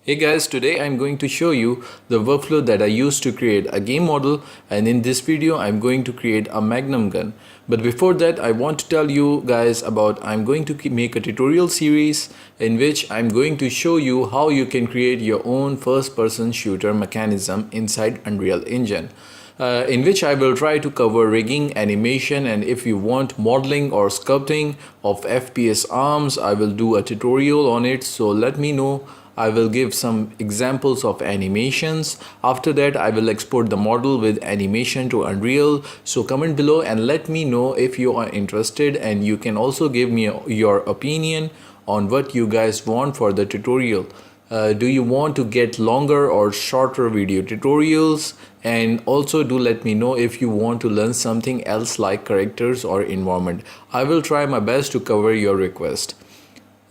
Hey guys, today I'm going to show you the workflow that I use to create a game model, and in this video I'm going to create a magnum gun. But before that I want to tell you guys about I'm going to make a tutorial series in which I'm going to show you how you can create your own first person shooter mechanism inside Unreal Engine. In which I will try to cover rigging, animation, and if you want modeling or sculpting of FPS arms, I will do a tutorial on it. So let me know. I will give some examples of animations. After that, I will export the model with animation to Unreal. So comment below and let me know if you are interested, and you can also give me your opinion on what you guys want for the tutorial. Do you want to get longer or shorter video tutorials? And also do let me know if you want to learn something else like characters or environment. I will try my best to cover your request.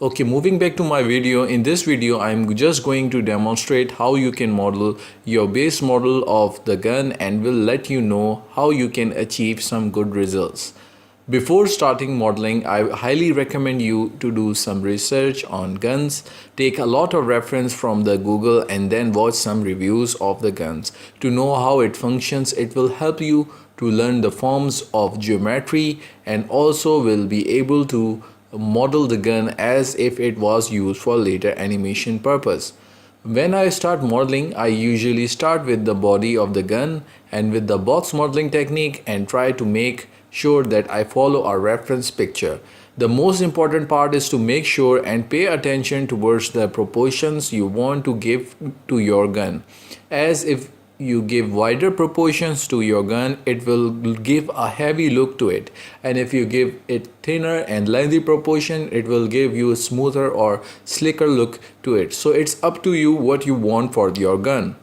Okay, moving back to my video. In this video I'm just going to demonstrate how you can model your base model of the gun and will let you know how you can achieve some good results. Before starting modeling, I highly recommend you to do some research on guns, take a lot of reference from the Google, and then watch some reviews of the guns to know how it functions. It will help you to learn the forms of geometry and also will be able to model the gun as if it was used for later animation purpose. When I start modeling, I usually start with the body of the gun and with the box modeling technique and try to make sure that I follow a reference picture. The most important part is to make sure and pay attention towards the proportions you want to give to your gun, as if you give wider proportions to your gun, it will give a heavy look to it, and if you give it thinner and lengthy proportion, it will give you a smoother or slicker look to it. So it's up to you what you want for your gun.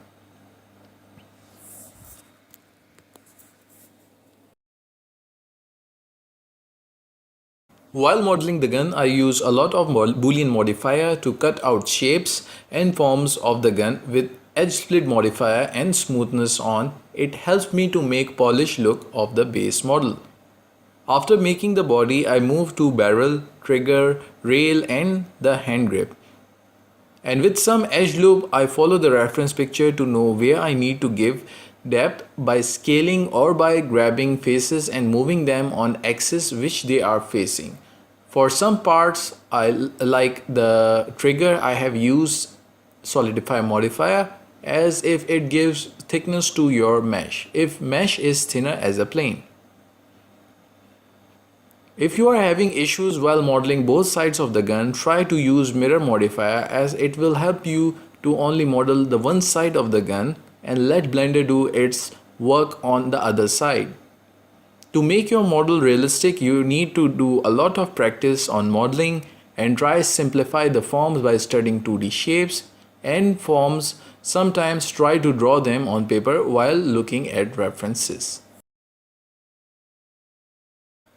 While modeling the gun, I use a lot of Boolean modifier to cut out shapes and forms of the gun with edge split modifier and smoothness on. It helps me to make polished look of the base model. After making the body, I move to barrel, trigger, rail and the hand grip. And with some edge loop, I follow the reference picture to know where I need to give depth by scaling or by grabbing faces and moving them on axis which they are facing. For some parts, like the trigger, I have used solidify modifier as if it gives thickness to your mesh if mesh is thinner as a plane. If you are having issues while modeling both sides of the gun, try to use mirror modifier as it will help you to only model the one side of the gun and let Blender do its work on the other side. To make your model realistic, you need to do a lot of practice on modeling and try simplify the forms by studying 2D shapes and forms. Sometimes try to draw them on paper while looking at references.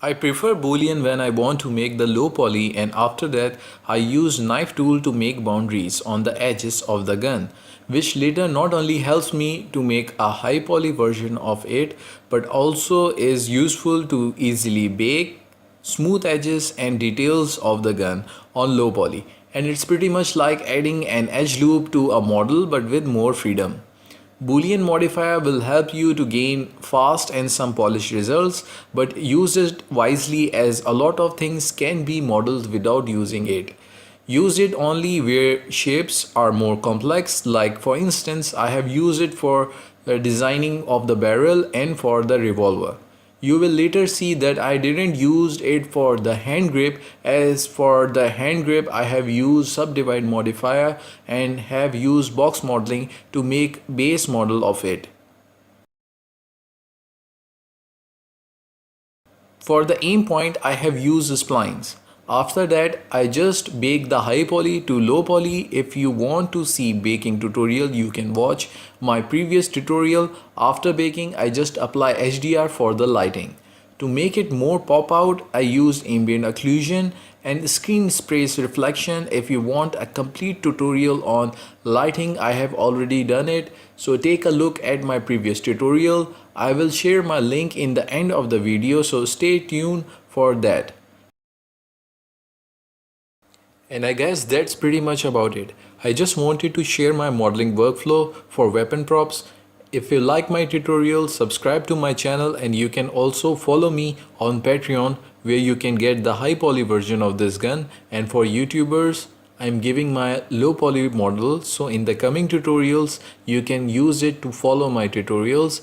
I prefer Boolean when I want to make the low poly, and after that I use knife tool to make boundaries on the edges of the gun, which later not only helps me to make a high poly version of it but also is useful to easily bake smooth edges and details of the gun on low poly. And it's pretty much like adding an edge loop to a model but with more freedom. Boolean modifier will help you to gain fast and some polished results, but use it wisely as a lot of things can be modeled without using it. Use it only where shapes are more complex, like for instance I have used it for the designing of the barrel and for the revolver. You will later see that I didn't use it for the hand grip, as for the hand grip I have used subdivide modifier and have used box modeling to make base model of it. For the aim point I have used splines. After that I just bake the high poly to low poly. If you want to see baking tutorial, you can watch my previous tutorial. After baking I just apply HDR for the lighting. To make it more pop out, I used ambient occlusion and screen space reflection. If you want a complete tutorial on lighting, I have already done it, so take a look at my previous tutorial. I will share my link in the end of the video, so stay tuned for that. And I guess that's pretty much about it. I just wanted to share my modeling workflow for weapon props. If you like my tutorial, subscribe to my channel, and you can also follow me on Patreon where you can get the high poly version of this gun. And for YouTubers, I'm giving my low poly model, so in the coming tutorials you can use it to follow my tutorials.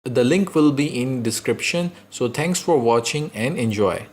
The link will be in description. So thanks for watching and enjoy.